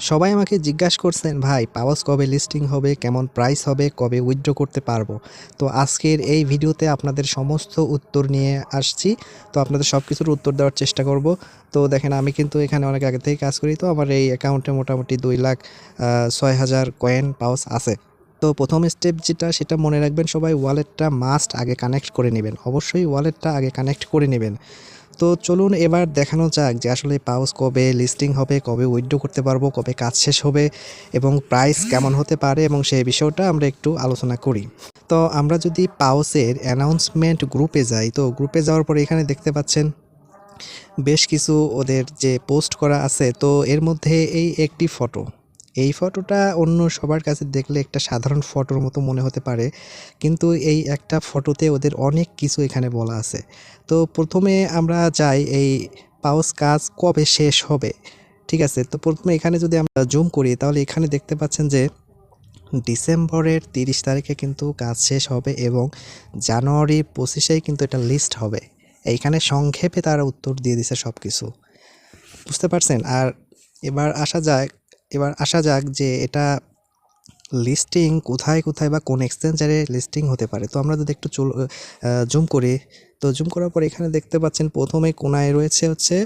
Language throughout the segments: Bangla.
সবাই আমাকে জিজ্ঞাসা করছেন, ভাই পাওয়াস কবে লিস্টিং হবে, কেমন প্রাইস হবে, কবে উইথড্র করতে পারবো। তো আজকের এই ভিডিওতে আপনাদের সমস্ত উত্তর নিয়ে আসছি। তো আপনাদের সব কিছুর উত্তর দেওয়ার চেষ্টা করব। তো দেখেন, আমি কিন্তু এখানে অনেক আগে থেকে কাজ করি, তো আমার এই অ্যাকাউন্টে মোটামুটি 2,06,000 কয়েন পাওয়াস আছে। তো প্রথম স্টেপ যেটা, সেটা মনে রাখবেন সবাই, ওয়ালেটটা মাস্ট আগে কানেক্ট করে নেবেন। অবশ্যই ওয়ালেটটা আগে কানেক্ট করে নেবেন। তো চলুন এবার দেখানো যাক যে আসলে পাউস কবে লিস্টিং হবে, কবে উইথড্র করতে পারবো, কবে কাজ শেষ হবে এবং প্রাইস কেমন হতে পারে, এবং সেই বিষয়টা আমরা একটু আলোচনা করি। তো আমরা যদি পাউসের অ্যানাউন্সমেন্ট গ্রুপে যাই, তো গ্রুপে যাওয়ার পরে এখানে দেখতে পাচ্ছেন বেশ কিছু ওদের যে পোস্ট করা আছে। তো এর মধ্যে এই একটি ফটো, এই ফটোটা অন্য সবার কাছে দেখলে একটা সাধারণ ফটোর মতো মনে হতে পারে, কিন্তু এই একটা ফটোতে ওদের অনেক কিছু এখানে বলা আছে। তো প্রথমে আমরা যাই এই পাউস কাজ কবে শেষ হবে। ঠিক আছে, তো প্রথমে এখানে যদি আমরা জুম করি, তাহলে এখানে দেখতে পাচ্ছেন যে ডিসেম্বরের 30 তারিখে কিন্তু কাজ শেষ হবে এবং জানুয়ারির 25-এই কিন্তু এটা লিস্ট হবে। এইখানে সংক্ষেপে তারা উত্তর দিয়ে দিছে সব কিছু, বুঝতে পারছেন। আর এবার আসা যাক যে এটা লিস্টিং কোথায় কোথায় বা কোন এক্সচেঞ্জারে লিস্টিং হতে পারে। তো আমরা যদি একটু জুম করি, তো জুম করার পর এখানে দেখতে পাচ্ছেন প্রথমে কোনায় রয়েছে হচ্ছে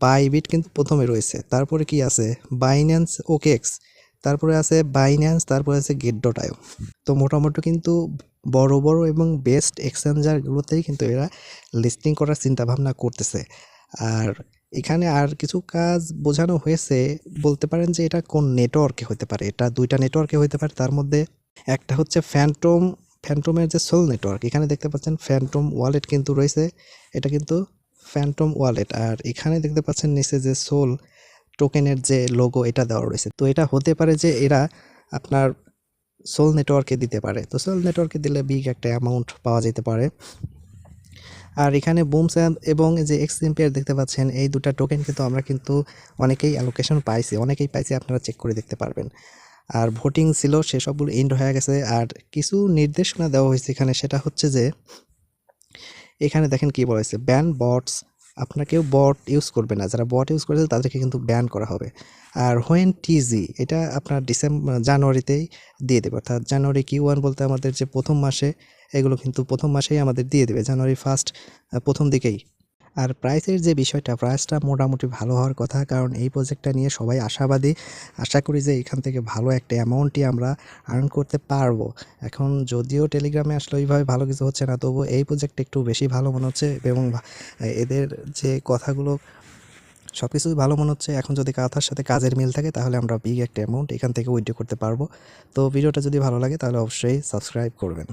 বাইবিট, কিন্তু প্রথমে রয়েছে। তারপরে কি আছে, বাইন্যান্স ওকেএক্স, তারপরে আছে বাইন্যান্স, তারপরে আছে গেট.আইও। তো মোটামুটি কিন্তু বড় বড় এবং বেস্ট এক্সচেঞ্জারগুলোতেই কিন্তু এরা লিস্টিং করার চিন্তা ভাবনা করতেছে। আর এখানে আর কিছু কাজ বোঝানো হয়েছে, বলতে পারেন যে এটা কোন নেটওয়ার্কে হতে পারে। এটা দুইটা নেটওয়ার্কে হতে পারে। তার মধ্যে একটা হচ্ছে ফ্যান্টমের যে সোল নেটওয়ার্ক, এখানে দেখতে পাচ্ছেন ফ্যান্টম ওয়ালেট কিন্তু রয়েছে, এটা কিন্তু ফ্যান্টম ওয়ালেট। আর এখানে দেখতে পাচ্ছেন নিচে যে সোল টোকেনের যে লোগো, এটা দেওয়া রয়েছে। তো এটা হতে পারে যে এরা আপনার সোল নেটওয়ার্কে দিতে পারে। তো সোল নেটওয়ার্কে দিলে বিগ একটা অ্যামাউন্ট পাওয়া যেতে পারে। আর এখানে বুমস্যাম এবং যে এক্সএমপিআর দেখতে পাচ্ছেন, এই দুটা টোকেন কিন্তু আমরা কিন্তু অনেকেই অ্যালোকেশন পাইছি, আপনারা চেক করে দেখতে পারবেন। আর ভোটিং ছিল, সেসবগুলো এন্ড হয়ে গেছে। আর কিছু নির্দেশনা দেওয়া হয়েছে এখানে, সেটা হচ্ছে যে এখানে দেখেন কি বলা হয়েছে, ব্যান বটস। আপনারা কেউ বট ইউজ করবে না, যারা বট ইউজ করেছে তাদেরকে কিন্তু ব্যান করা হবে। আর হোয়েন টিজি, এটা আপনার জানুয়ারিতেই দিয়ে দেবে, অর্থাৎ জানুয়ারি Q1 বলতে আমাদের যে প্রথম মাসে, এগুলো কিন্তু প্রথম মাসেই আমাদের দিয়ে দেবে, জানুয়ারি 1 প্রথম দিকেই। আর প্রাইসের যে বিষয়টা, প্রাইসটা মোটামুটি ভালো হওয়ার কথা, কারণ এই প্রজেক্টটা নিয়ে সবাই আশাবাদী। আশা করি যে এখান থেকে ভালো একটা অ্যামাউন্টই আমরা আর্ন করতে পারবো। এখন যদিও টেলিগ্রামে আসলে ওইভাবে ভালো কিছু হচ্ছে না, তবুও এই প্রজেক্টটা একটু বেশি ভালো মনে হচ্ছে এবং এদের যে কথাগুলো সব কিছুই ভালো মনে হচ্ছে। এখন যদি কথার সাথে কাজের মিল থাকে, তাহলে আমরা বিগ একটা অ্যামাউন্ট এখান থেকে উইথড্র করতে পারবো। তো ভিডিওটা যদি ভালো লাগে তাহলে অবশ্যই সাবস্ক্রাইব করবেন।